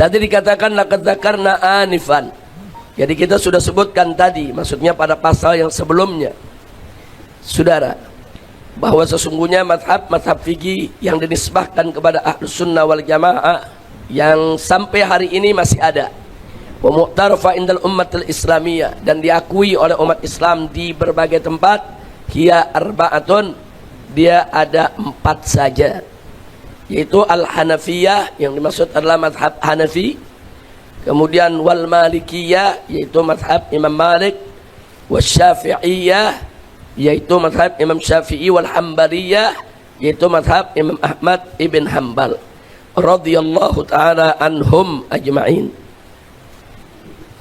Tadi dikatakan laqad dzakarna anifan. Jadi kita sudah sebutkan tadi, maksudnya pada pasal yang sebelumnya, saudara, bahwa sesungguhnya madhab fikih yang dinisbahkan kepada Ahlus Sunnah wal Jamaah yang sampai hari ini masih ada, wa mu'tarafa indal ummatil islamiyah, dan diakui oleh umat Islam di berbagai tempat, hiya arba'atun, dia ada 4 saja, yaitu al-Hanafiyah, yang dimaksud adalah madhab Hanafi, kemudian wal Malikiyah, yaitu madhab Imam Malik, wasyafi'iyah, yaitu madhab Imam Syafi'i, wal Hambaliyah, yaitu madhab Imam Ahmad ibn Hanbal radhiyallahu ta'ala anhum ajma'in.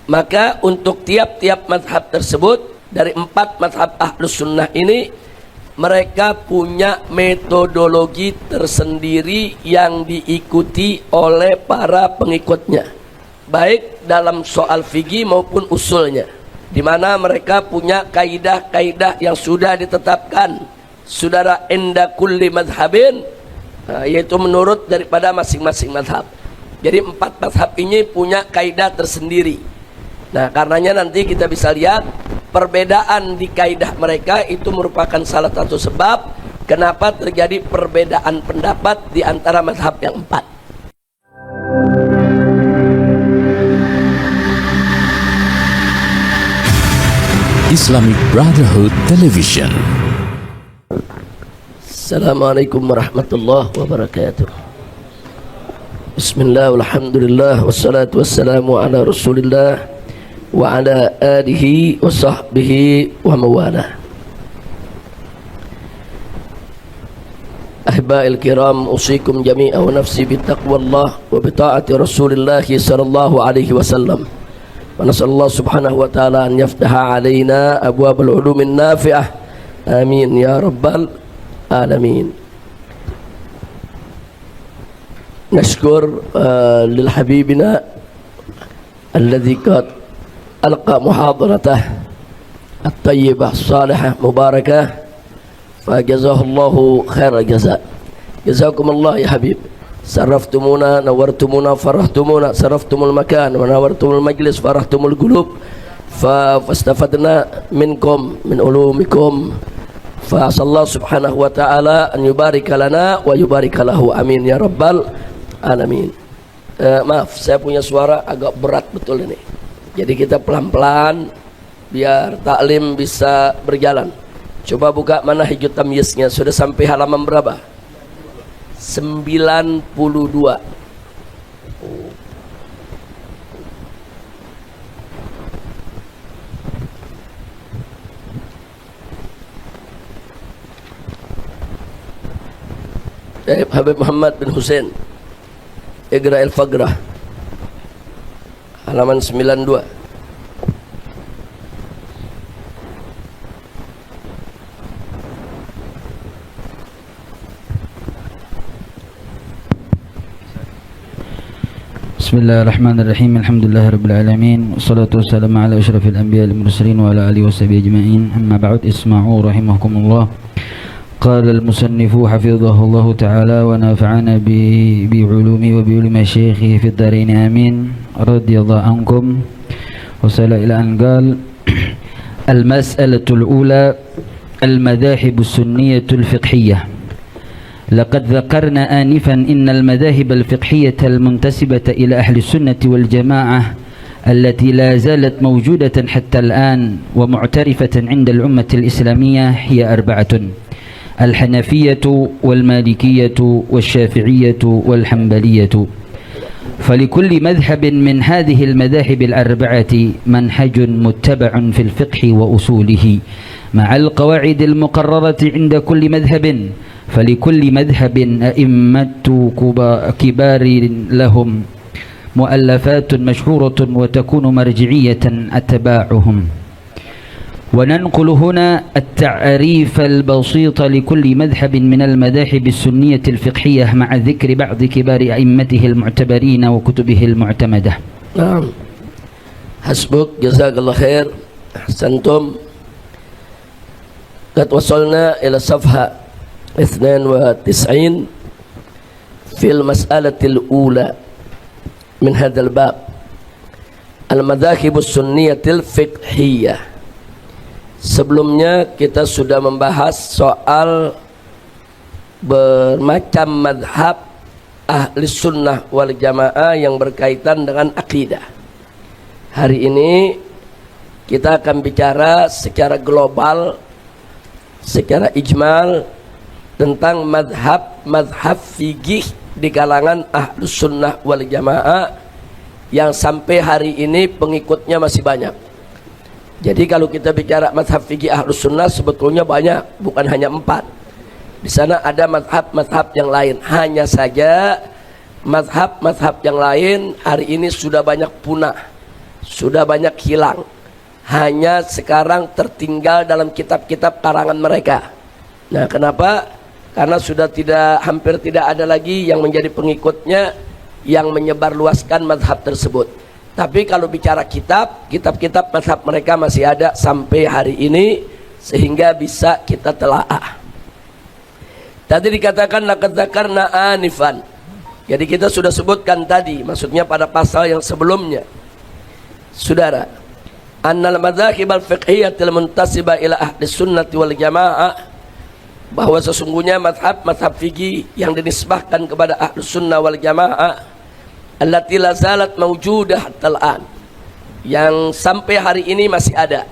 Maka untuk tiap-tiap madhab tersebut, dari 4 madhab Ahlus Sunnah ini, mereka punya metodologi tersendiri yang diikuti oleh para pengikutnya, baik dalam soal fikih maupun usulnya, di mana mereka punya kaidah-kaidah yang sudah ditetapkan, saudara, inda kulli madhabin, yaitu menurut daripada masing-masing madhab. Jadi 4 madhab ini punya kaidah tersendiri. Nah, karenanya nanti kita bisa lihat perbedaan di kaidah mereka itu merupakan salah satu sebab kenapa terjadi perbedaan pendapat di antara madhab yang 4. Islamic Brotherhood Television. Assalamualaikum warahmatullahi wabarakatuh. Bismillah, walhamdulillah, wassalatu wassalamu ala rasulillah wa ala alihi wa sahbihi wa mawalah. Ahiba'il kiram, usikum jami'a wa nafsi bittaqwallah wa bita'ati rasulillah sallallahu alaihi wasallam. Wa nasallallahu subhanahu wa ta'ala an yaftaha alaina abwabal ulumin nafi'ah. Amin ya rabbal alamin. Nashkur lil habibina alladhi qad alqa muhadaratahu at-tayyibah salihah mubarakah, fajazahullahu khairal jazaa. Jazakumullah ya habib. Saraftumuna, nawartumuna, farahtumuna, saraftumul makan, wa nawartumul majlis, farahtumul qulub, fastafadna minkum min ulumikum, fa sallallahu subhanahu wa ta'ala an yubarika lana wa yubarika lahu. Amin ya rabbal alamin. Maaf, saya punya suara agak berat betul ini, jadi kita pelan-pelan biar taklim bisa berjalan. Coba buka Manahijut Tamyiznya, sudah sampai halaman berapa? 92. Habib Muhammad bin Hussein, Igra al-Fagrah, halaman 92. Bismillahirrahmanirrahim. Alhamdulillahirabbil alamin. Wassalatu wassalamu ala asyrafil anbiya'i wal mursalin wa ala alihi washabihi ajma'in. Amma ba'd, isma'u rahimakumullah. Qala al-musannifu hafizahullahu ta'ala wa nafa'ana bi ulumi wa bi ulumi syaikhi fid dharain amin. Radiyallahu ankum. Wasala ila an qala al-mas'alatu al-ula al-madahib as-sunniyah al-fiqhiyyah. لقد ذكرنا آنفا إن المذاهب الفقهية المنتسبة إلى أهل السنة والجماعة التي لا زالت موجودة حتى الآن ومعترفة عند الأمة الإسلامية هي 4: الحنفية والمالكية والشافعية والحنبلية. فلكل مذهب من هذه المذاهب 4 منهج متبع في الفقه وأصوله مع القواعد المقررة عند كل مذهب. فلكل مذهب أئمة كبار لهم مؤلفات مشهورة وتكون مرجعية أتباعهم. وننقل هنا التعريف البسيط لكل مذهب من المذاهب السنية الفقهية مع ذكر بعض كبار أئمته المعتبرين وكتبه المعتمدة. نعم، حسبك، جزاك الله خير، أحسنتم. قد وصلنا إلى صفحة 92 في المسألة الأولى. min hadzal bab al-madzahibus sunniyatil fiqhiyah. Sebelumnya kita sudah membahas soal bermacam madhab ahli sunnah wal jamaah yang berkaitan dengan akidah. Hari ini kita akan bicara secara global, secara ijmal tentang madhab fikih di kalangan ahli sunnah wal jamaah yang sampai hari ini pengikutnya masih banyak. Jadi kalau kita bicara madhab fikih ahli sunnah sebetulnya banyak, bukan hanya 4. Di sana ada madhab yang lain. Hanya saja madhab yang lain hari ini sudah banyak punah, sudah banyak hilang. Hanya sekarang tertinggal dalam kitab-kitab karangan mereka. Nah, kenapa? Karena sudah hampir tidak ada lagi yang menjadi pengikutnya yang menyebarluaskan madhab tersebut. Tapi kalau bicara kitab-kitab madhab mereka masih ada sampai hari ini, sehingga bisa kita telaah. Tadi dikatakan laqad dzakarna anifan. Jadi kita sudah sebutkan tadi, maksudnya pada pasal yang sebelumnya. Saudara, annal madzahib al-fiqhiyatil muntasiba ila ahli sunnati wal jamaah, bahwa sesungguhnya madhab fikih yang dinisbahkan kepada ahli sunnah wal jamaah allati la zalat mawjudah tal'an, yang sampai hari ini masih ada,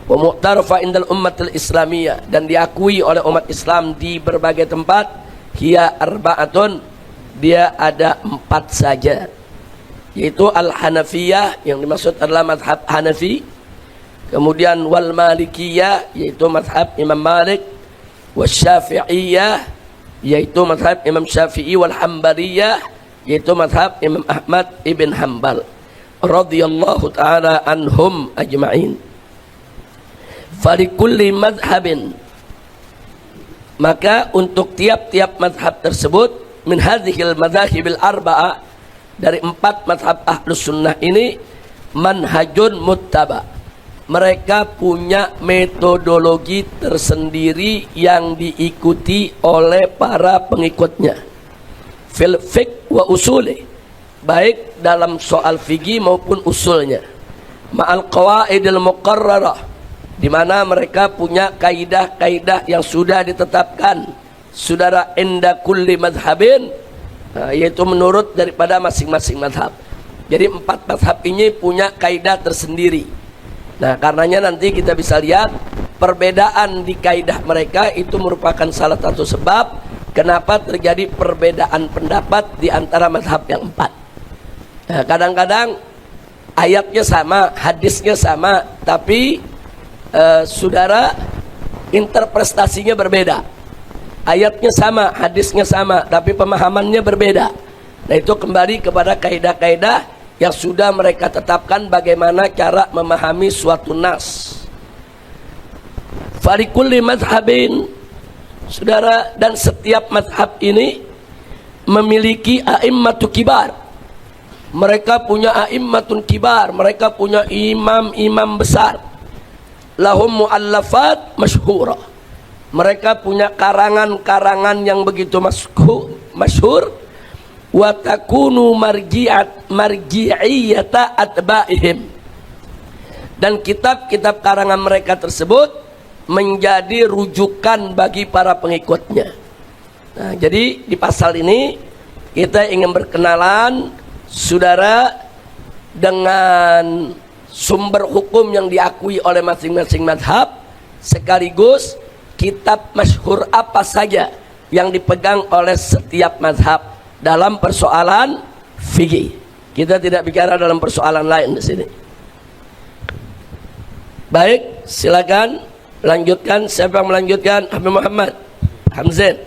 wa mu'tarafa indal ummatil islamiyah, dan diakui oleh umat Islam di berbagai tempat, hiya arba'atun, dia ada 4 saja, yaitu al-hanafiyah yang dimaksud adalah madhab Hanafi, kemudian wal malikiyah yaitu madhab Imam Malik, wasyafi'iyah yaitu madhab Imam Syafi'i, wal hambaliyah yaitu madhab Imam Ahmad ibn Hanbal radhiyallahu ta'ala anhum ajma'in. Falikulli madhabin, maka untuk tiap-tiap madhab tersebut, min hadhil madhahibil arba'ah, dari 4 madhab ahlus sunnah ini, manhajun muttaba, mereka punya metodologi tersendiri yang diikuti oleh para pengikutnya. Fil fiqh wa usuli, baik dalam soal fikih maupun usulnya. Ma'al qawaidil muqarrarah, di mana mereka punya kaidah-kaidah yang sudah ditetapkan, saudara, inda kulli madhabin, yaitu menurut daripada masing-masing madhab. Jadi 4 madhab ini punya kaidah tersendiri. Nah, karenanya nanti kita bisa lihat perbedaan di kaidah mereka itu merupakan salah satu sebab kenapa terjadi perbedaan pendapat di antara mazhab yang 4. Nah, kadang-kadang ayatnya sama, hadisnya sama, tapi saudara, interpretasinya berbeda. Ayatnya sama, hadisnya sama, tapi pemahamannya berbeda. Nah, itu kembali kepada kaidah-kaidah yang sudah mereka tetapkan bagaimana cara memahami suatu nas. Falikulli madhabin, saudara, dan setiap madhab ini memiliki a'immatu kibar. Mereka punya a'immatun kibar, mereka punya imam-imam besar. Lahum mu'allafat masyhura, mereka punya karangan-karangan yang begitu masyhur. Wa takunu marji'iyata atba'ihim, dan kitab-kitab karangan mereka tersebut menjadi rujukan bagi para pengikutnya. Nah, jadi di pasal ini kita ingin berkenalan, saudara, dengan sumber hukum yang diakui oleh masing-masing madhab, sekaligus kitab masyhur apa saja yang dipegang oleh setiap madhab dalam persoalan fikih. Kita tidak bicara dalam persoalan lain di sini. Baik, silakan lanjutkan. Siapa yang melanjutkan? Habib Muhammad Hamzin.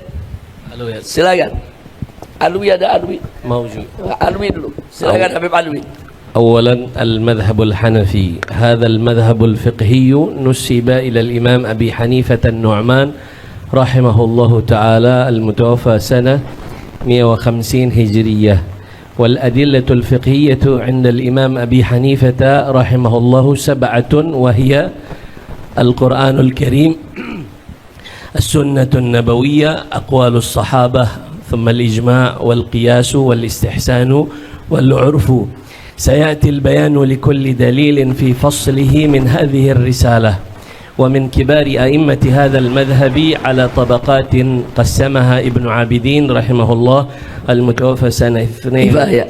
Alwi. Silakan. Alwi, ada Alwi. موجود. Alwi dulu. Silakan Habib Alwi. أولا المذهب الحنفي، هذا المذهب الفقهي نسب إلى الإمام أبي حنيفة النعمان رحمه الله تعالى المتوفى سنة 150 هجرية. والأدلة الفقهية عند الإمام أبي حنيفة رحمه الله 7، وهي القرآن الكريم، السنة النبوية، أقوال الصحابة، ثم الإجماع والقياس والاستحسان والعرف. سيأتي البيان لكل دليل في فصله من هذه الرسالة، ومن كبار أئمة هذا المذهب على طبقات قسمها ابن عابدين رحمه الله المتوفى سنة 2. Kifayah.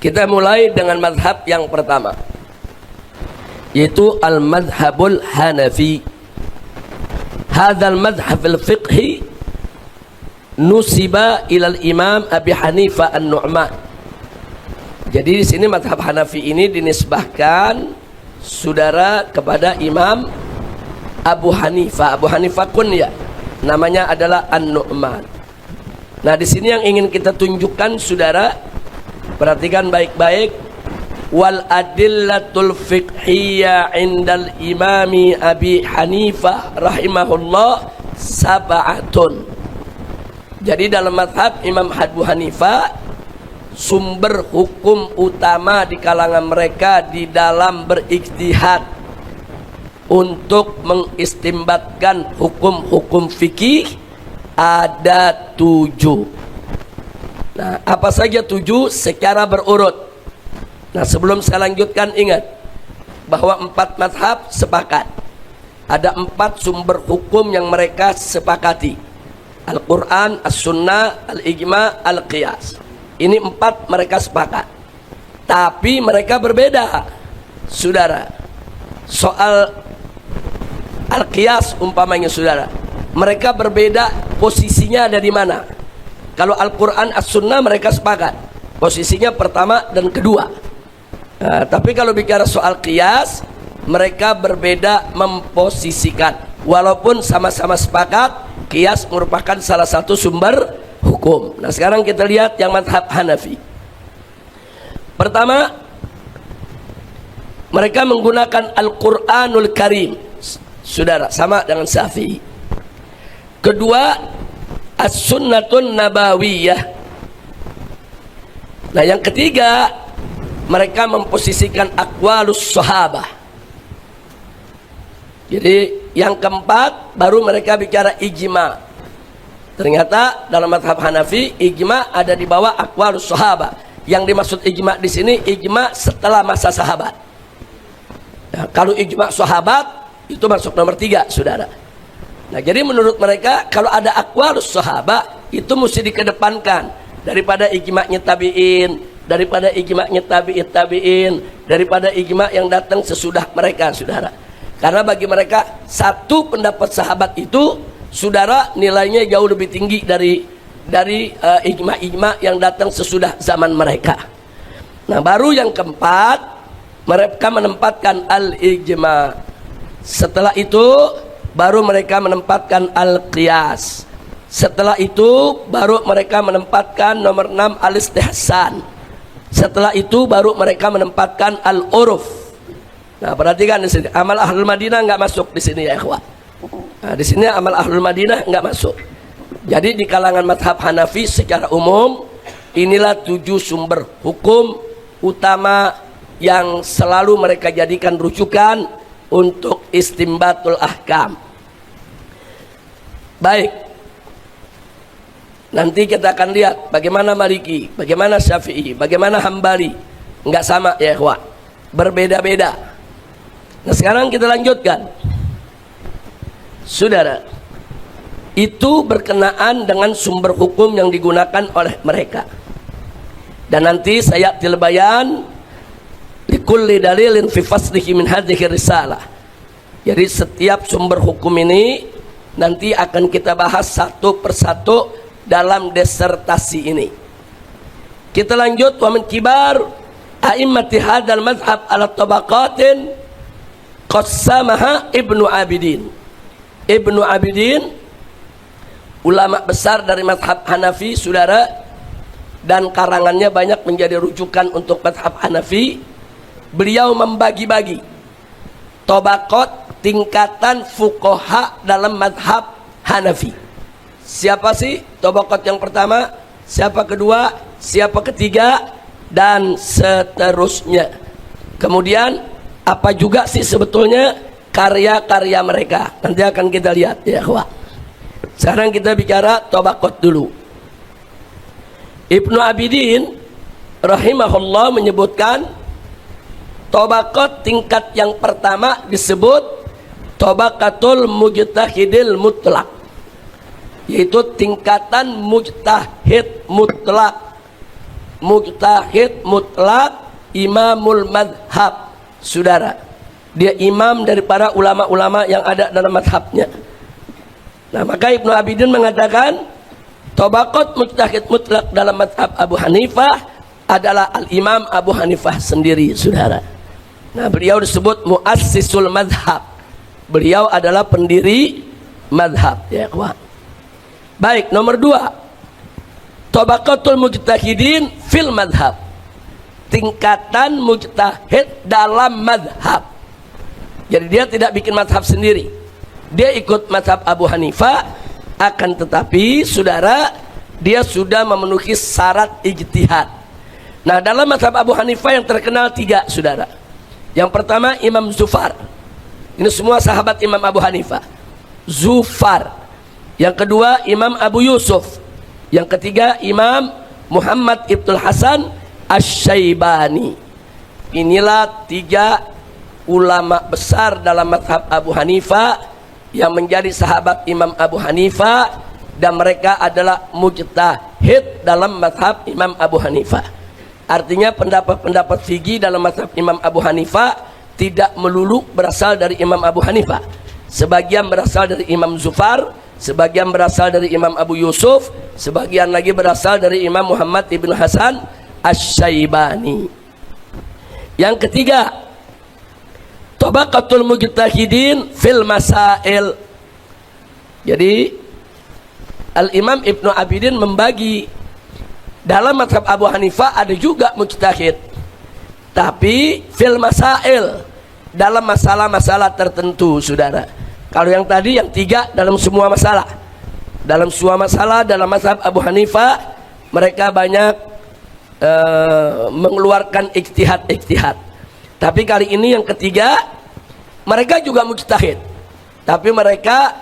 Kita mulai dengan mazhab yang pertama, yaitu al-madhabul Hanafi. Hadzal madhab al-fiqhi nusiba ilal Imam Abi Hanifah An-Nu'man. Jadi di sini mazhab Hanafi ini dinisbahkan saudara kepada Imam Abu Hanifah. Abu Hanifah kunya, namanya adalah An-Nu'man. Nah, di sini yang ingin kita tunjukkan saudara, perhatikan baik-baik, wal adillatul fiqhiyya indal imami Abi Hanifah rahimahullah sab'atun. Jadi dalam mazhab Imam Abu Hanifah, sumber hukum utama di kalangan mereka di dalam berijtihad untuk mengistimbatkan hukum-hukum fikih ada 7. Nah, apa saja 7 secara berurut. Nah, sebelum saya lanjutkan, ingat bahwa 4 mazhab sepakat. Ada 4 sumber hukum yang mereka sepakati: Al-Quran, As-Sunnah, Al-Ijma', Al-Qiyas. Ini 4 mereka sepakat. Tapi mereka berbeda, saudara. Soal Al-Qiyas umpamanya, saudara, mereka berbeda posisinya ada di mana. Kalau Al-Quran, As-Sunnah mereka sepakat posisinya pertama dan kedua. Nah, tapi kalau bicara soal qiyas, mereka berbeda memposisikan. Walaupun sama-sama sepakat, qiyas merupakan salah satu sumber hukum. Nah, sekarang kita lihat yang mazhab Hanafi. Pertama, mereka menggunakan Al-Quranul Karim, saudara, sama dengan Syafi'i. Kedua, As-Sunnatun Nabawiyah. Nah, yang ketiga, mereka memposisikan aqwalus sahabah. Jadi yang keempat, baru mereka bicara ijma'. Ternyata dalam mazhab Hanafi, ijma' ada di bawah aqwalus sahabah. Yang dimaksud ijma' di sini, ijma' setelah masa sahabat. Nah, kalau ijma' sahabat itu masuk nomor 3, saudara. Nah, jadi menurut mereka kalau ada aqwalus sahabah itu mesti dikedepankan daripada ijma'nya tabi'in, daripada ijma'nya tabi'in, daripada ijma' yang datang sesudah mereka, saudara. Karena bagi mereka satu pendapat sahabat itu, saudara, nilainya jauh lebih tinggi dari ijma' yang datang sesudah zaman mereka. Nah, baru yang keempat, mereka menempatkan al-ijma'. Setelah itu baru mereka menempatkan al-qiyas. Setelah itu baru mereka menempatkan nomor 6 al-istihsan. Setelah itu baru mereka menempatkan al-uruf. Nah, perhatikan di sini, amal ahlul Madinah nggak masuk di sini ya, ikhwah. Nah, di sini amal ahlul Madinah nggak masuk. Jadi di kalangan mazhab Hanafi secara umum, inilah 7 sumber hukum utama yang selalu mereka jadikan rujukan untuk istimbatul ahkam. Baik, nanti kita akan lihat bagaimana Maliki, bagaimana Syafi'i, bagaimana Hambali. Enggak sama ya, ikhwan, berbeda-beda. Nah, sekarang kita lanjutkan, saudara. Itu berkenaan dengan sumber hukum yang digunakan oleh mereka. Dan nanti saya tilbayan likulli dalilin fi faslihi min hadhihi risalah. Jadi setiap sumber hukum ini nanti akan kita bahas satu persatu dalam disertasi ini. Kita lanjut, wa min kibar a'immati hadzal mazhab ala tabaqatin qassamaha Ibnu Abidin. Ibnu Abidin, ulama besar dari mazhab Hanafi, saudara, dan karangannya banyak menjadi rujukan untuk mazhab Hanafi. Beliau membagi-bagi tabaqat, tingkatan fuqaha dalam mazhab Hanafi. Siapa sih tabaqat yang pertama, siapa kedua, siapa ketiga, dan seterusnya. Kemudian apa juga sih sebetulnya karya-karya mereka, nanti akan kita lihat ya, ikhwah. Sekarang kita bicara tabaqat dulu. Ibnu Abidin rahimahullah menyebutkan tabaqat tingkat yang pertama disebut tabaqatul mujtahidil mutlak, yaitu tingkatan mujtahid mutlak. Mujtahid mutlak imamul madhab, saudara. Dia imam dari para ulama-ulama yang ada dalam madhabnya. Nah, maka Ibnu Abidin mengatakan tabaqat mujtahid mutlak dalam madhab Abu Hanifah adalah al-imam Abu Hanifah sendiri, saudara. Nah, beliau disebut muassisul madhab. Beliau adalah pendiri madhab, ya kawan. Baik, nomor 2, tabaqatul mujtahidin fil madhab, tingkatan mujtahid dalam madhab. Jadi dia tidak bikin madhab sendiri, dia ikut madhab Abu Hanifah, akan tetapi saudara, dia sudah memenuhi syarat ijtihad. Nah, dalam madhab Abu Hanifah yang terkenal 3, saudara. Yang pertama Imam Zufar, ini semua sahabat Imam Abu Hanifah, Zufar. Yang kedua Imam Abu Yusuf. Yang ketiga Imam Muhammad Ibnul Hasan Asy-Syaibani. Inilah 3 ulama besar dalam mazhab Abu Hanifah yang menjadi sahabat Imam Abu Hanifah, dan mereka adalah mujtahid dalam mazhab Imam Abu Hanifah. Artinya pendapat-pendapat fikih dalam mazhab Imam Abu Hanifah tidak melulu berasal dari Imam Abu Hanifah. Sebagian berasal dari Imam Zufar, sebagian berasal dari Imam Abu Yusuf, sebagian lagi berasal dari Imam Muhammad Ibn Hasan Asy-Syaibani. Yang ketiga, tabaqatul mujtahidin fil masail. Jadi Al-Imam Ibnu Abidin membagi dalam mazhab Abu Hanifah ada juga mujtahid, tapi fil masail, dalam masalah-masalah tertentu, saudara. Kalau yang tadi yang 3 dalam semua masalah. Dalam semua masalah dalam mazhab Abu Hanifah mereka banyak mengeluarkan ijtihad. Tapi kali ini yang ketiga, mereka juga mujtahid, tapi mereka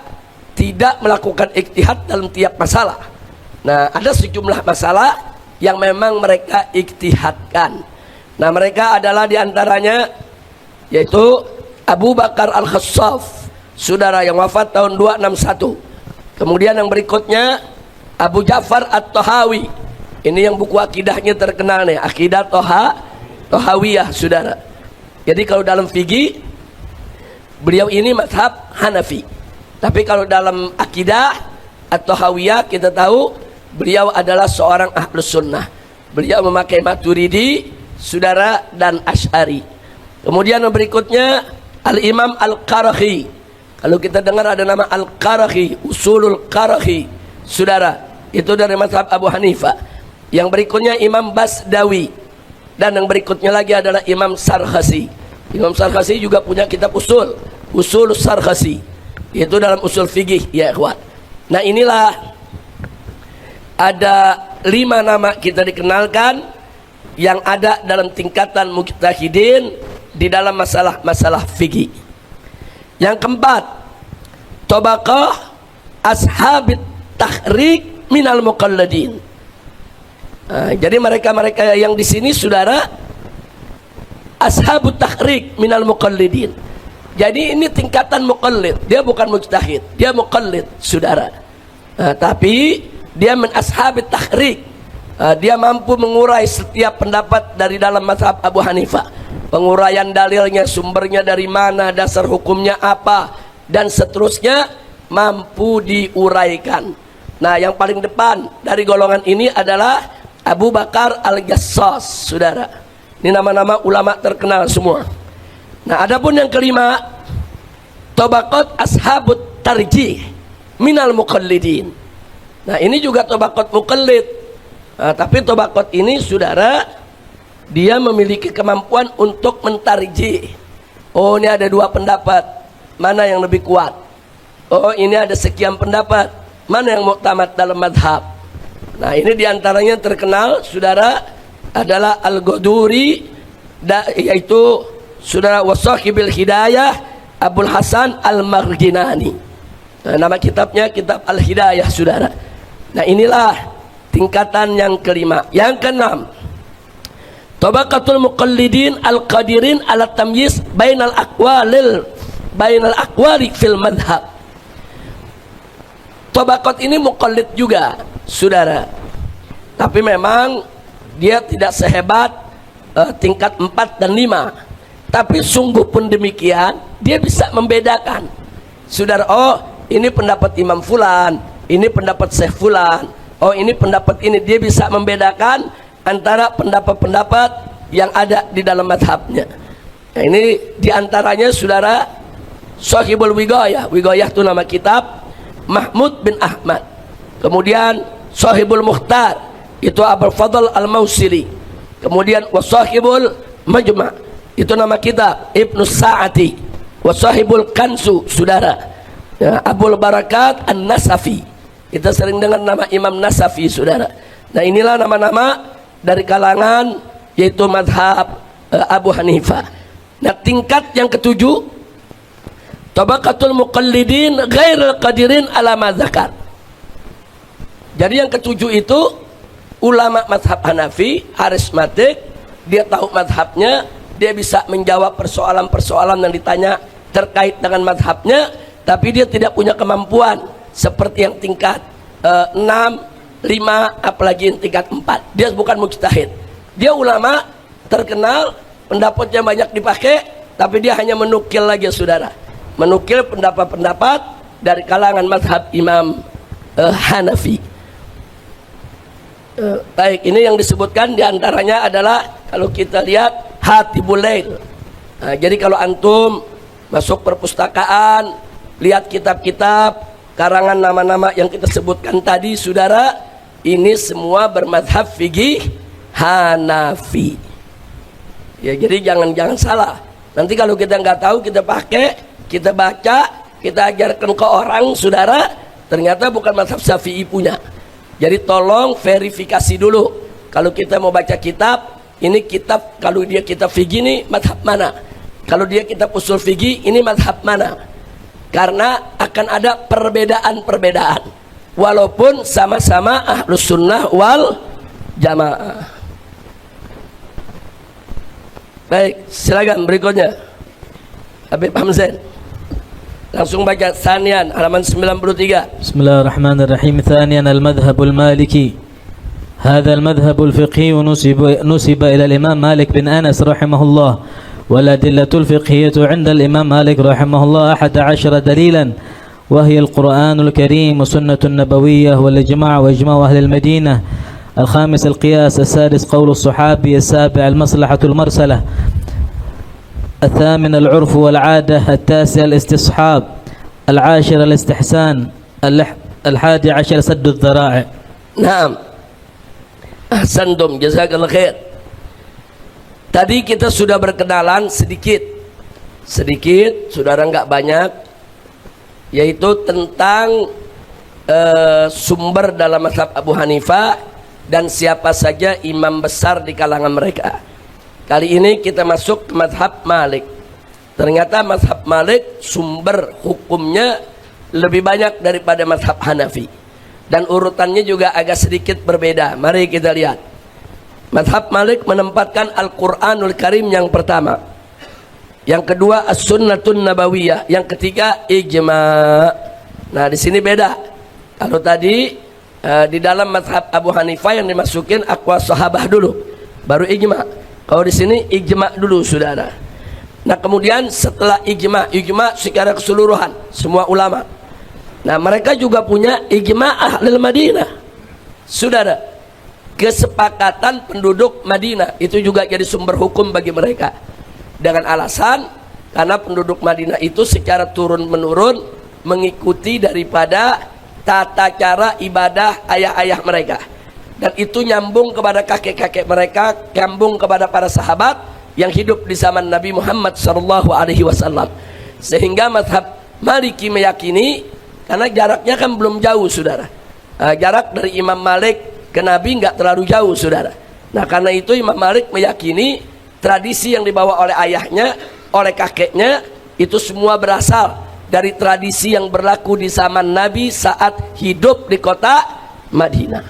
tidak melakukan ijtihad dalam tiap masalah. Nah, ada sejumlah masalah yang memang mereka ijtihadkan. Nah, mereka adalah diantaranya yaitu Abu Bakar Al-Khassaf, saudara, yang wafat tahun 261. Kemudian yang berikutnya Abu Ja'far At-Tahawi. Ini yang buku akidahnya terkenal nih, Akidah Tahawiyah, saudara. Jadi kalau dalam fikih beliau ini mazhab Hanafi. Tapi kalau dalam akidah At-Tahawiyah kita tahu beliau adalah seorang ahlus sunnah. Beliau memakai Maturidi, saudara, dan Asy'ari. Kemudian yang berikutnya Al-Imam Al-Qarahi. Kalau kita dengar ada nama Al-Qarahi, Usulul Qarahi, saudara, itu dari mazhab Abu Hanifah. Yang berikutnya Imam Basdawi, dan yang berikutnya lagi adalah Imam Sarkhasi. Imam Sarkhasi juga punya kitab Usul Sarkhasi, itu dalam usul fikih, ya ikhwan. Nah, inilah ada 5 nama kita dikenalkan yang ada dalam tingkatan mujtahidin di dalam masalah fikih. Yang keempat, tabaqah ashabit tahrik minal muqalladin. Nah, jadi mereka-mereka yang di sini, saudara, ashabut tahrik minal muqallidin. Jadi ini tingkatan muqallid, dia bukan mujtahid, dia muqallid, saudara. Nah, tapi dia min ashabit tahrik. Dia mampu mengurai setiap pendapat dari dalam mazhab Abu Hanifah. Penguraian dalilnya, sumbernya dari mana, dasar hukumnya apa, dan seterusnya mampu diuraikan. Nah, yang paling depan dari golongan ini adalah Abu Bakar Al-Jassas, saudara. Ini nama-nama ulama terkenal semua. Nah, adapun yang kelima, tabaqat ashabut tarjih minal muqallidin. Nah, ini juga tabaqat muqallid. Nah, tapi tabaqat ini, saudara, dia memiliki kemampuan untuk mentarjih. Oh, ini ada 2 pendapat, mana yang lebih kuat? Oh, ini ada sekian pendapat, mana yang muktamad dalam madhab? Nah, ini diantaranya terkenal, saudara, adalah Al-Ghuduri, yaitu saudara Wasahibil Hidayah Abul Hasan Al-Marginani. Nah, nama kitabnya Kitab Al-Hidayah, saudara. Nah, inilah tingkatan yang kelima. Yang keenam, Tabaqatul muqallidin al-qadirin ala tamyiz bainal aqwali fil madhab. Tabaqat ini muqallid juga, saudara. Tapi memang dia tidak sehebat tingkat 4 dan 5. Tapi sungguh pun demikian, dia bisa membedakan. Saudara, oh ini pendapat Imam Fulan, ini pendapat Syekh Fulan, oh ini pendapat ini. Dia bisa membedakan antara pendapat-pendapat yang ada di dalam madhabnya. Nah, ini diantaranya saudara Sahibul Wighayah. Wighayah itu nama kitab Mahmud bin Ahmad. Kemudian Sahibul Mukhtar itu Abul Fadl Al-Mausili. Kemudian Wasahibul Majma' itu nama kitab Ibnu Sa'ati. Wasahibul Kansu, saudara ya, Abul Barakat An-Nasafi. Kita sering dengar nama Imam Nasafi, saudara. Nah, inilah nama-nama dari kalangan yaitu madhab Abu Hanifah. Nah, tingkat yang ketujuh, tabaqatul muqallidin ghairil qadirin ala ma dzakar. Jadi yang ketujuh itu ulama madhab Hanafi, harismatik, dia tahu madhabnya, dia bisa menjawab persoalan-persoalan yang ditanya terkait dengan madhabnya, tapi dia tidak punya kemampuan seperti yang tingkat 6, 5, apalagi yang tingkat 4. Dia bukan mujtahid, dia ulama terkenal, pendapatnya banyak dipakai, tapi dia hanya menukil lagi, saudara, menukil pendapat-pendapat dari kalangan madhab Imam Hanafi. Baik, ini yang disebutkan diantaranya adalah kalau kita lihat Hatibul Lail. Nah, jadi kalau antum masuk perpustakaan, lihat kitab-kitab karangan nama-nama yang kita sebutkan tadi, saudara, ini semua bermadhab fikih Hanafi. Ya, jadi jangan salah. Nanti kalau kita nggak tahu, kita pakai, kita baca, kita ajarkan ke orang, saudara, ternyata bukan madhab Syafi'i punya. Jadi tolong verifikasi dulu. Kalau kita mau baca kitab, ini kitab, kalau dia kitab fikih ini madhab mana? Kalau dia kitab usul fikih, ini madhab mana? Karena akan ada perbedaan-perbedaan, walaupun sama-sama ahlus sunnah wal jamaah. Baik, silakan berikutnya Habib Hamzah. Langsung baca Sanian halaman 93. Bismillahirrahmanirrahim. Thaniyan al-madhhab al-maliki. هذا المذهب الفقهي نسب إلى الإمام مالك بن أنس رحمه الله. والأدلة الفقهية عند الإمام مالك رحمه الله 11 دليلا، وهي القرآن الكريم والسنة النبوية والإجماع وإجماع أهل المدينة. الخامس القياس. السادس قول الصحابي. السابع المصلحة المرسلة. الثامن العرف والعادة. التاسع الاستصحاب. العاشر الاستحسان. 11 سد الذرائع. Naam, ahsantum, jazakallah khair. Tadi kita sudah berkenalan sedikit, saudara, nggak banyak, yaitu tentang sumber dalam mazhab Abu Hanifah dan siapa saja imam besar di kalangan mereka. Kali ini kita masuk ke mazhab Malik. Ternyata mazhab Malik sumber hukumnya lebih banyak daripada mazhab Hanafi, dan urutannya juga agak sedikit berbeda. Mari kita lihat. Mazhab Malik menempatkan Al-Quranul Karim yang pertama, yang kedua As-Sunnatun Nabawiyah, yang ketiga Ijma'. Nah, di sini beda. Kalau tadi di dalam mazhab Abu Hanifah yang dimasukin aqwal sahabah dulu, baru Ijma'. Kalau di sini Ijma' dulu, saudara. Nah, kemudian setelah Ijma' secara keseluruhan semua ulama. Nah, mereka juga punya Ijma' Ahlul Madinah, saudara. Kesepakatan penduduk Madinah itu juga jadi sumber hukum bagi mereka, dengan alasan karena penduduk Madinah itu secara turun-menurun mengikuti daripada tata cara ibadah ayah-ayah mereka, dan itu nyambung kepada kakek-kakek mereka, nyambung kepada para sahabat yang hidup di zaman Nabi Muhammad SAW. Sehingga mazhab Maliki meyakini, karena jaraknya kan belum jauh, saudara, jarak dari Imam Malik ke Nabi nggak terlalu jauh, saudara. Nah, karena itu Imam Malik meyakini tradisi yang dibawa oleh ayahnya, oleh kakeknya, itu semua berasal dari tradisi yang berlaku di zaman Nabi saat hidup di kota Madinah.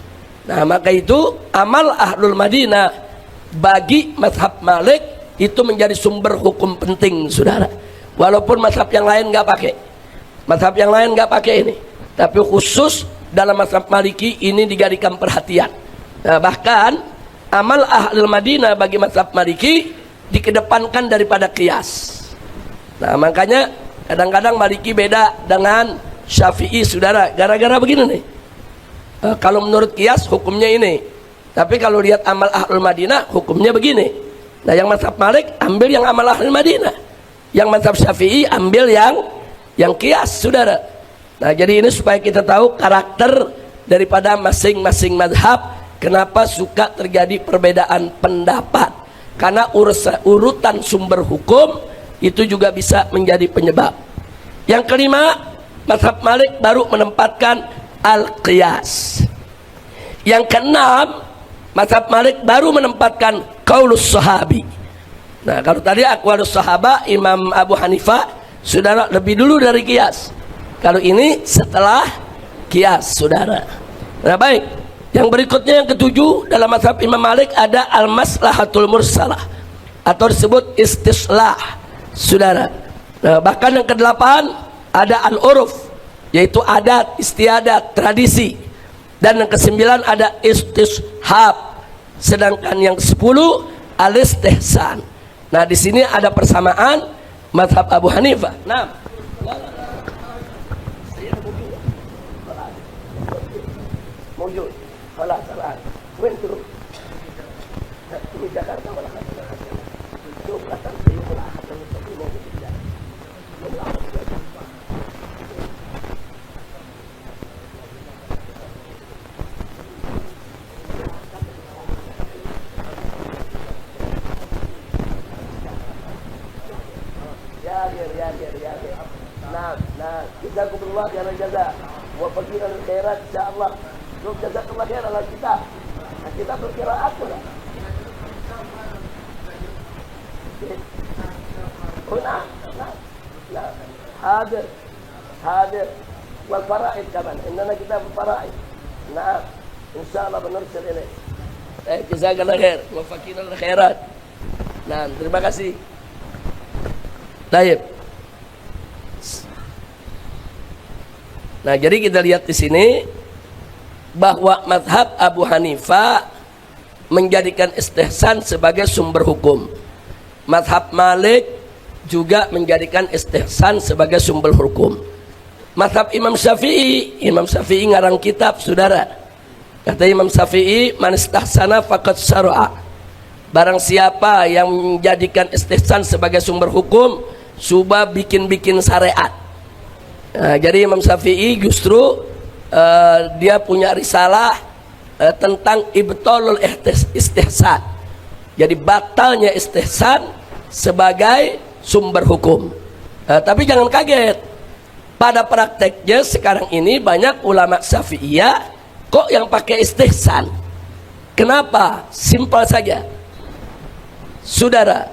Nah, maka itu amal Ahlul Madinah bagi mazhab Malik itu menjadi sumber hukum penting, saudara. Walaupun mazhab yang lain nggak pakai, mazhab yang lain nggak pakai ini, tapi khusus dalam mazhab Maliki ini dijadikan perhatian. Nah, bahkan amal ahli Madinah bagi mazhab Maliki dikedepankan daripada qiyas. Nah, makanya kadang-kadang Maliki beda dengan Syafi'i, saudara, gara-gara begini nih. Kalau menurut qiyas hukumnya ini, tapi kalau lihat amal ahli Madinah hukumnya begini. Nah, yang mazhab Malik ambil yang amal ahli Madinah, yang mazhab Syafi'i ambil yang qiyas, saudara. Nah, jadi ini supaya kita tahu karakter daripada masing-masing mazhab, kenapa suka terjadi perbedaan pendapat, karena urutan sumber hukum itu juga bisa menjadi penyebab. Yang kelima, mazhab Malik baru menempatkan al-qiyas. Yang keenam, mazhab Malik baru menempatkan qaulus sahabi. Nah, kalau tadi aqwalus sahaba Imam Abu Hanifah saudara lebih dulu dari qiyas. Kalau ini setelah qiyas, saudara. Nah, baik. Yang berikutnya yang ketujuh dalam mazhab Imam Malik ada al-maslahatul mursalah atau disebut istislah, saudara. Nah, bahkan yang kedelapan ada al-uruf, yaitu adat, istiadat, tradisi. Dan yang kesembilan ada istishab. Sedangkan yang ke-10 al-istihsan. Nah, di sini ada persamaan mazhab Abu Hanifah. Nah, موجود خلاص الآن وين تروح؟ تروح جاكرتا ولا شوف قتل سيوف العهد المستقيم موجود في يا نعم جزاكم الله خير الجزاء وفقينا للخيرات إن شاء الله. Belum jazakallah khair ala kita berkiraat pula. Nah, hadir wal faraid kaman. Innana kita faraid. Nah, insyaallah benarsil ini. Jazakallah khair wa faqina lil khairat. Nah, terima kasih. Baik. Nah, jadi kita lihat di sini bahwa mazhab Abu Hanifah menjadikan istihsan sebagai sumber hukum. Mazhab Malik juga menjadikan istihsan sebagai sumber hukum. Mazhab Imam Syafi'i ngarang kitab, saudara. Kata Imam Syafi'i, man istahsana faqad syara'a. Barang siapa yang menjadikan istihsan sebagai sumber hukum, sudah bikin-bikin syariat. Nah, jadi Imam Syafi'i justru dia punya risalah tentang ibtalul istihsan. Jadi batalnya istihsan sebagai sumber hukum. Tapi jangan kaget, pada prakteknya sekarang ini banyak ulama Syafi'iyah kok yang pakai istihsan. Kenapa? Simpel saja, saudara,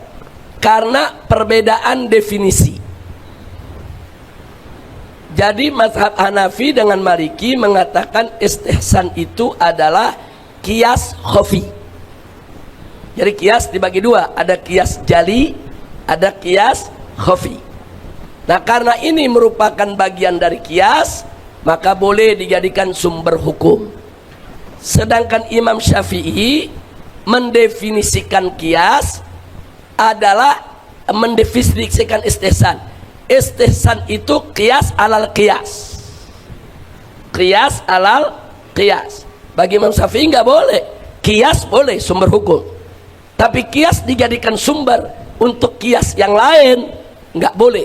karena perbedaan definisi. Jadi mazhab Hanafi dengan Maliki mengatakan istihsan itu adalah qiyas khafi. Jadi qiyas dibagi dua, ada qiyas jali, ada qiyas khafi. Nah, karena ini merupakan bagian dari qiyas, maka boleh dijadikan sumber hukum. Sedangkan Imam Syafi'i mendefinisikan qiyas adalah mendefinisikan istihsan. Istihsan itu qiyas alal qiyas. Qiyas alal qiyas. Bagi Imam Syafi'i nggak boleh. Qiyas boleh sumber hukum, tapi qiyas dijadikan sumber untuk qiyas yang lain nggak boleh.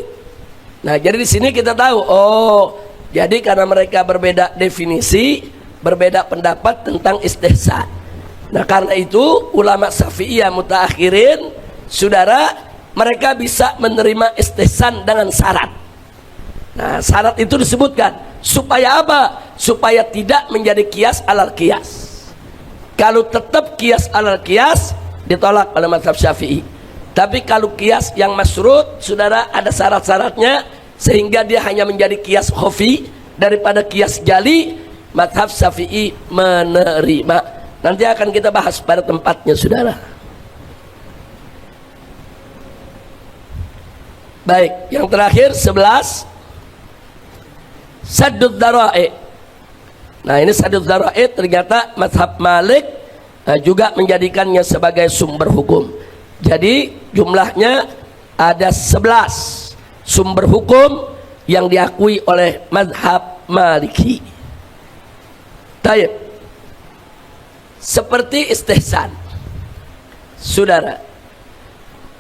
Nah, jadi di sini kita tahu, oh, jadi karena mereka berbeda definisi, berbeda pendapat tentang istihsan. Nah, karena itu ulama Syafi'iyah mutaakhirin, saudara, mereka bisa menerima istihsan dengan syarat. Nah, syarat itu disebutkan supaya apa? Supaya tidak menjadi qiyas alal qiyas. Kalau tetap qiyas alal qiyas, ditolak oleh mazhab Syafi'i. Tapi kalau qiyas yang masyrut, saudara, ada syarat-syaratnya sehingga dia hanya menjadi qiyas khafi daripada qiyas jali, mazhab Syafi'i menerima. Nanti akan kita bahas pada tempatnya, saudara. Baik, yang terakhir 11 saddud dzara'i. Nah, ini saddud dzara'i ternyata mazhab Malik juga menjadikannya sebagai sumber hukum. Jadi jumlahnya ada 11 sumber hukum yang diakui oleh mazhab Maliki. Taib. Seperti istihsan, saudara,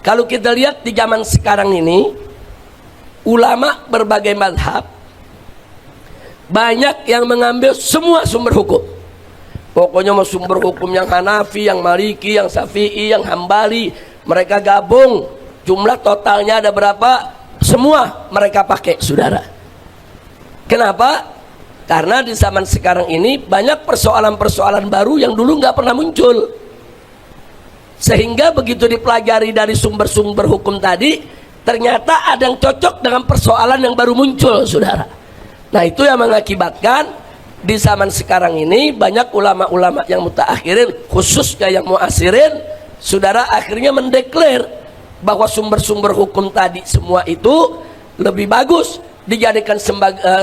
kalau kita lihat di zaman sekarang ini, ulama berbagai mazhab banyak yang mengambil semua sumber hukum. Pokoknya mau sumber hukum yang Hanafi, yang Maliki, yang Syafi'i, yang Hambali, mereka gabung. Jumlah totalnya ada berapa? Semua mereka pakai, saudara. Kenapa? Karena di zaman sekarang ini banyak persoalan-persoalan baru yang dulu nggak pernah muncul. Sehingga begitu dipelajari dari sumber-sumber hukum tadi, ternyata ada yang cocok dengan persoalan yang baru muncul, saudara. Nah, itu yang mengakibatkan di zaman sekarang ini banyak ulama-ulama yang mutaakhirin, khususnya yang muasirin, saudara, akhirnya mendeklar bahwa sumber-sumber hukum tadi semua itu lebih bagus dijadikan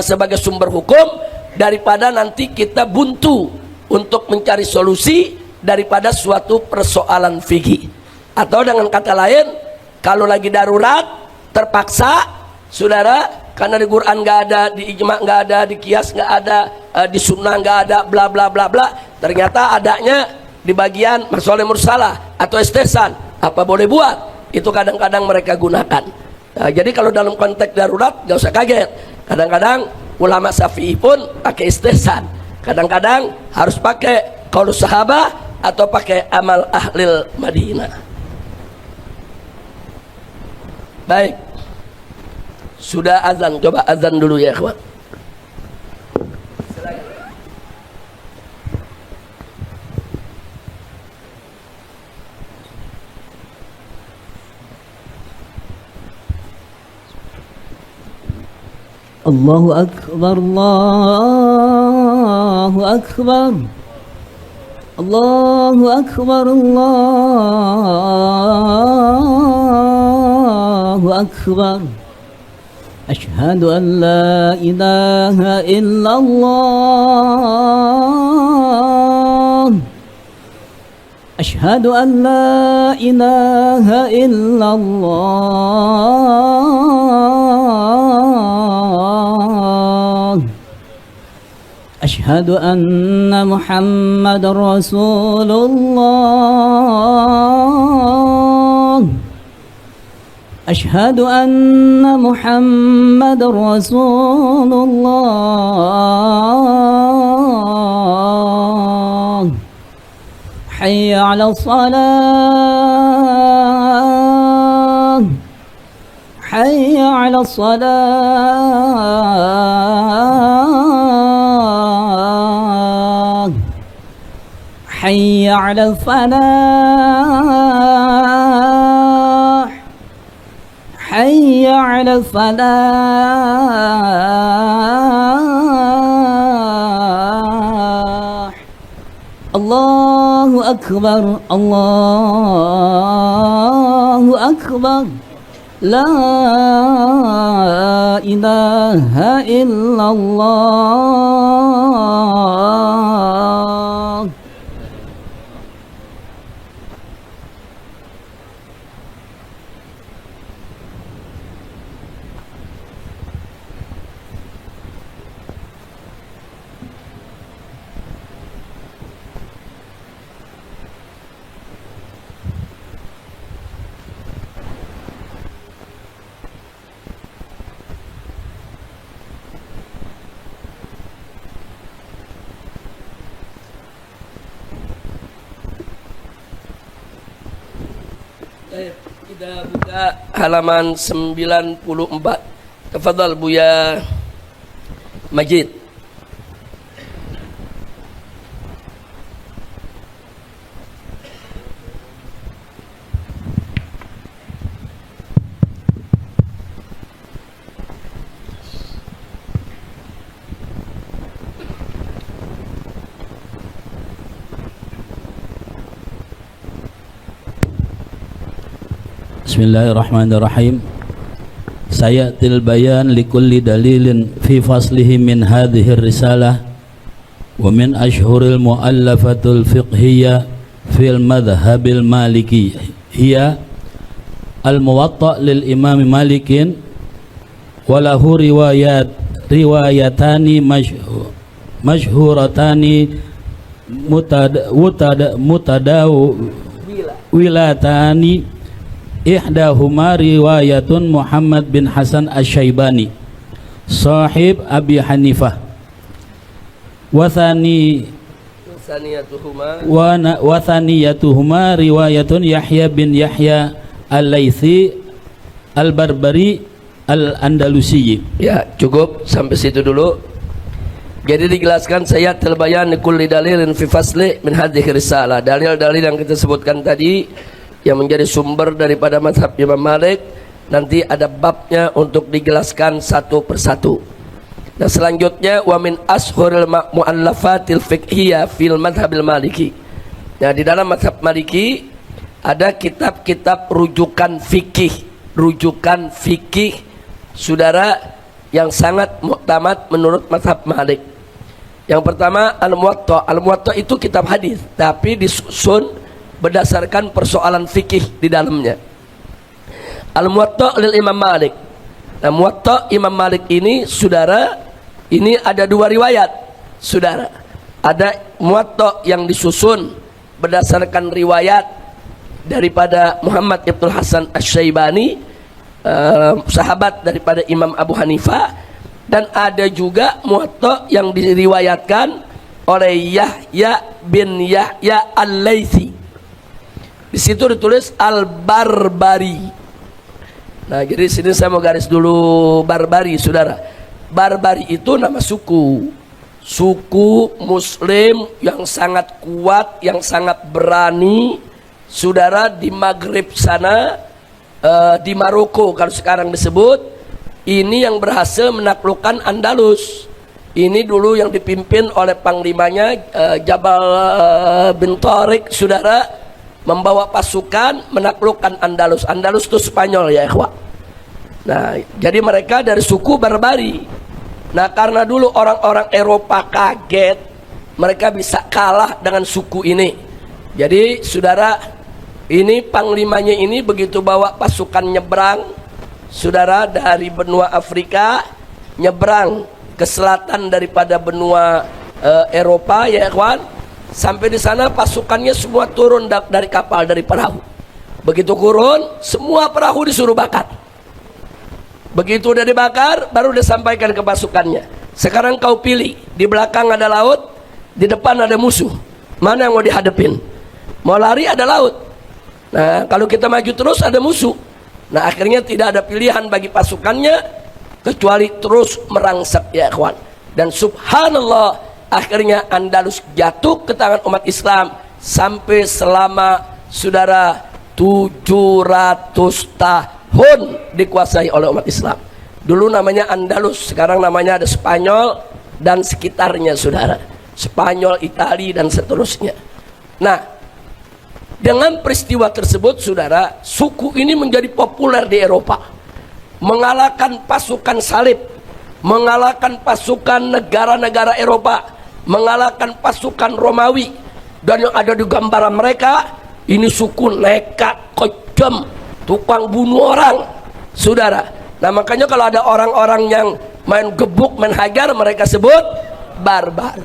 sebagai sumber hukum daripada nanti kita buntu untuk mencari solusi daripada suatu persoalan fikih. Atau dengan kata lain, kalau lagi darurat, terpaksa, saudara, karena di Quran nggak ada, di ijma nggak ada, di kias nggak ada, di sunnah nggak ada, bla bla bla bla, ternyata adanya di bagian masalah mursalah atau istihsan. Apa boleh buat? Itu kadang-kadang mereka gunakan. Nah, jadi kalau dalam konteks darurat nggak usah kaget. Kadang-kadang ulama Syafi'i pun pakai istihsan. Kadang-kadang harus pakai qaulus sahabah atau pakai amal ahlil Madinah. Baik, sudah azan, coba azan dulu ya kawan. Allahu Akbar, Allahu Akbar, Allahu Akbar, Allahu Akbar. Ashhadu an la ilaha illallah, Ashhadu an la ilaha illallah, Ashhadu anna Muhammadar Rasulullah, Ashhadu anna Muhammadar Rasulullah. Hayya 'ala salah, hayya 'ala salah, hayya 'ala falah, hayya 'ala falah. Allahu Akbar, Allahu Akbar, la ilaha illallah. Kita buka halaman 94. Tafadhal Buya Majid. Bismillahirrahmanirrahim. sayatil bayan likulli dalilin fi faslihi min hadhihi risalah wa min ashhuril muallafatul fiqhiyya fil madhhabil maliki hiya al-muwatta lil imam malikin walahu riwayatani masyhuratani mutadawilatani ihdahuma riwayatun Muhammad bin Hasan Asy-Syaibani sahib Abi Hanifah wa thaniyatuhuma riwayatun Yahya bin Yahya Al-Laitsi Al-Barbari Al-Andalusi. Ya, cukup sampai situ dulu. Jadi dijelaskan saya terbayan kulli dalilin fi fasli min hadhihi risalah. Dalil-dalil yang kita sebutkan tadi yang menjadi sumber daripada mazhab Imam Malik, nanti ada babnya untuk dijelaskan satu persatu. Nah, selanjutnya wa min ashhuril muallafatil fiqhiyya fil madhhabil maliki. Nah, di dalam mazhab Maliki ada kitab-kitab rujukan fikih saudara yang sangat muktamad menurut mazhab Malik. Yang pertama Al-Muwatta. Al-Muwatta itu kitab hadis tapi disusun berdasarkan persoalan fikih di dalamnya. Al-Muwatta lil Imam Malik. Nah, Muwatta Imam Malik ini saudara, ini ada dua riwayat saudara. Ada Muwatta yang disusun berdasarkan riwayat daripada Muhammad ibn Hasan Asy-Syaibani, sahabat daripada Imam Abu Hanifah, dan ada juga Muwatta yang diriwayatkan oleh Yahya bin Yahya Al-Laitsi. Di situ ditulis Al-Barbari. Nah, jadi sini saya mau garis dulu Barbari, saudara. Barbari itu nama suku Muslim yang sangat kuat, yang sangat berani, saudara, di Maghrib sana, di Maroko kalau sekarang disebut. Ini yang berhasil menaklukkan Andalus. Ini dulu yang dipimpin oleh panglimanya Jabal bin Tariq, saudara, membawa pasukan menaklukkan Andalus. Andalus itu Spanyol ya ikhwah. Nah, jadi mereka dari suku Barbari. Nah, karena dulu orang-orang Eropa kaget mereka bisa kalah dengan suku ini. Jadi saudara, ini panglimanya ini begitu bawa pasukan nyebrang, saudara, dari benua Afrika nyebrang ke selatan daripada benua Eropa ya ikhwan. Sampai di sana pasukannya semua turun dari kapal, dari perahu. Begitu turun, semua perahu disuruh bakar. Begitu udah dibakar, baru disampaikan ke pasukannya. Sekarang kau pilih, di belakang ada laut, di depan ada musuh. Mana yang mau dihadapin? Mau lari ada laut. Nah, kalau kita maju terus ada musuh. Nah, akhirnya tidak ada pilihan bagi pasukannya kecuali terus merangsek ya ikhwan. Dan subhanallah, akhirnya Andalus jatuh ke tangan umat Islam sampai selama saudara 700 tahun dikuasai oleh umat Islam. Dulu namanya Andalus, sekarang namanya ada Spanyol dan sekitarnya saudara. Spanyol, Itali dan seterusnya. Nah, dengan peristiwa tersebut saudara, suku ini menjadi populer di Eropa. Mengalahkan pasukan salib, mengalahkan pasukan negara-negara Eropa, mengalahkan pasukan Romawi. Dan yang ada di gambaran mereka, ini suku nekat, kejam, tukang bunuh orang saudara. Nah, makanya kalau ada orang-orang yang main gebuk, main hajar, mereka sebut barbar.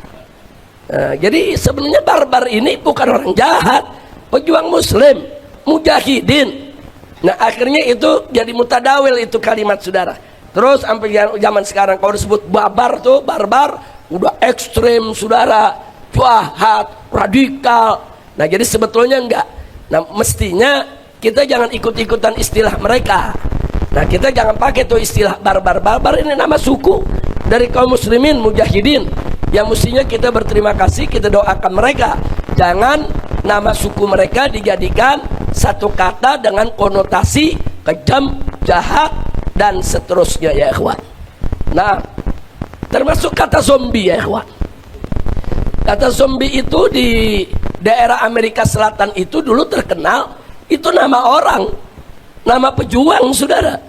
Nah, jadi sebenarnya barbar ini bukan orang jahat, pejuang muslim, mujahidin. Nah, akhirnya itu jadi mutadawil itu kalimat saudara. Terus sampai zaman sekarang kalau disebut barbar tuh, barbar udah ekstrem saudara, jahat, radikal. Nah, jadi sebetulnya enggak. Nah, mestinya kita jangan ikut-ikutan istilah mereka. Nah, kita jangan pakai tuh istilah barbar. Barbar ini nama suku dari kaum muslimin mujahidin yang mestinya kita berterima kasih, kita doakan mereka. Jangan nama suku mereka dijadikan satu kata dengan konotasi kejam, jahat dan seterusnya ya ikhwan. Nah, termasuk kata zombie ya ikhwan. Kata zombie itu di daerah Amerika Selatan itu dulu terkenal, itu nama orang, nama pejuang saudara.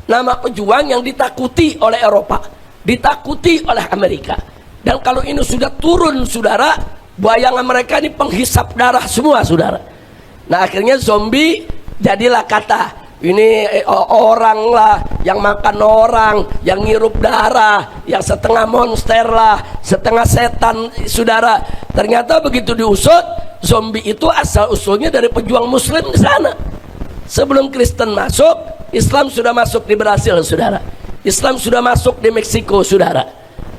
nama pejuang yang ditakuti oleh Eropa, ditakuti oleh Amerika. Dan kalau ini sudah turun, saudara, bayangan mereka ini penghisap darah semua, saudara. Nah, akhirnya zombie jadilah kata. Ini orang lah yang makan orang, yang ngirup darah, yang setengah monster lah, setengah setan, saudara. Ternyata begitu diusut, zombie itu asal usulnya dari pejuang muslim di sana. Sebelum Kristen masuk, Islam sudah masuk di Brasil, saudara. Islam sudah masuk di Meksiko, saudara.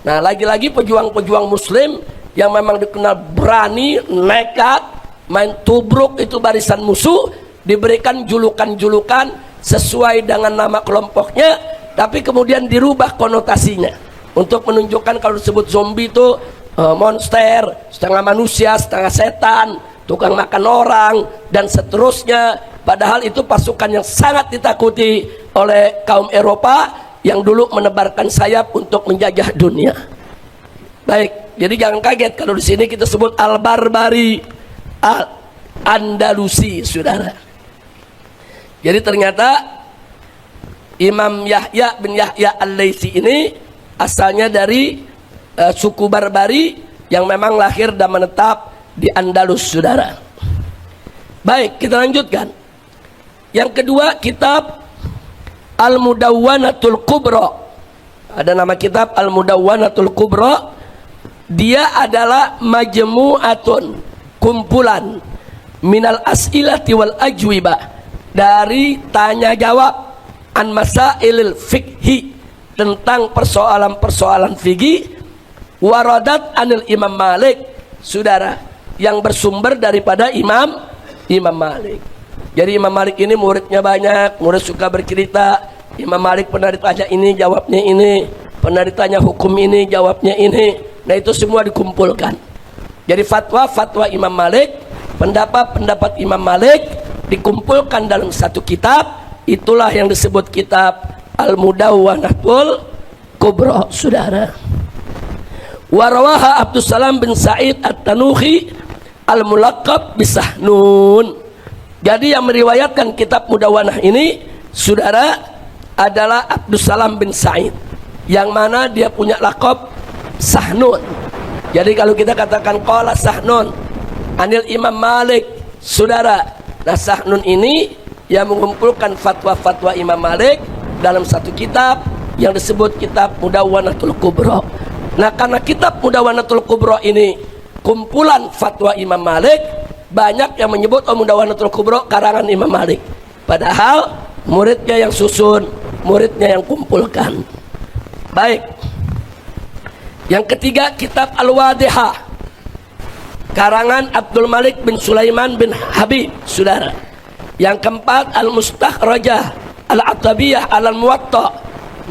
Nah, lagi-lagi pejuang-pejuang muslim yang memang dikenal berani, nekat, main tubruk itu barisan musuh, diberikan julukan-julukan sesuai dengan nama kelompoknya, tapi kemudian dirubah konotasinya untuk menunjukkan kalau disebut zombie itu monster, setengah manusia, setengah setan, tukang makan orang, dan seterusnya. Padahal itu pasukan yang sangat ditakuti oleh kaum Eropa yang dulu menebarkan sayap untuk menjajah dunia. Baik, jadi jangan kaget kalau di sini kita sebut Al-Barbari, Al-Andalusi, saudara. Jadi ternyata Imam Yahya bin Yahya Al-Laitsi ini asalnya dari suku Barbari yang memang lahir dan menetap di Andalus, saudara. Baik, kita lanjutkan. Yang kedua, kitab Al-Mudawwanatul Kubra. Ada nama kitab Al-Mudawwanatul Kubra. Dia adalah majmu'atun, kumpulan minal as'ilati wal ajwibah, dari tanya jawab an masailil fikhi, tentang persoalan-persoalan fikih, waradat anil Imam Malik, saudara, yang bersumber daripada Imam Malik. Jadi Imam Malik ini muridnya banyak, murid suka bercerita. Imam Malik pernah ditanya ini, jawabnya ini, pernah ditanya hukum ini, jawabnya ini. Nah, itu semua dikumpulkan. Jadi fatwa-fatwa Imam Malik, pendapat-pendapat Imam Malik dikumpulkan dalam satu kitab. Itulah yang disebut kitab Al-Mudawwanatul Kubra, saudara. Warawaha Abdus Salam bin Sa'id At-Tanuhi Al-Mulaqab Bisahnun. Jadi yang meriwayatkan kitab Mudawwanah ini, saudara, adalah Abdus Salam bin Sa'id, yang mana dia punya lakab Sahnun. Jadi kalau kita katakan qala Sahnun anil Imam Malik, saudara, nah Sahnun ini yang mengumpulkan fatwa-fatwa Imam Malik dalam satu kitab yang disebut kitab Mudawwanatul Kubra. Nah, karena kitab Mudawwanatul Kubra ini kumpulan fatwa Imam Malik, banyak yang menyebut Mudawwanatul Kubra karangan Imam Malik, padahal muridnya yang susun, muridnya yang kumpulkan. Baik, yang ketiga kitab Al-Wadihah karangan Abdul Malik bin Sulaiman bin Habib, saudara. Yang keempat Al-Mustakhrajah Al-Atabiyah Al-Muwatta.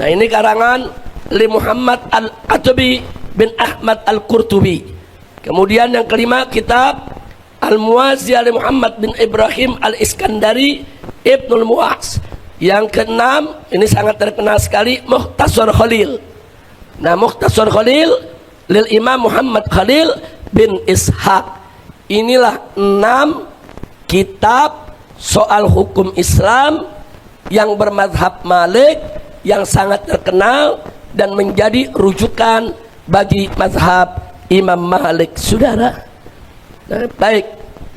Nah, ini karangan Li Muhammad Al-Atabi bin Ahmad Al-Qurtubi. Kemudian yang kelima kitab Al-Muwaziyah Li Muhammad bin Ibrahim Al-Iskandari Ibnul Mu'az. Yang keenam, ini sangat terkenal sekali, Mukhtasar Khalil. Nah, Mukhtasar Khalil lil Imam Muhammad Khalil bin Ishaq. Inilah 6 kitab soal hukum Islam yang bermadhab Malik, yang sangat terkenal dan menjadi rujukan bagi madhab Imam Malik, saudara. Nah, baik,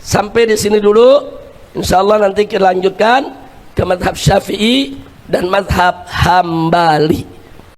sampai di sini dulu. Insyaallah nanti kita lanjutkan ke madhab Syafi'i dan madhab Hambali.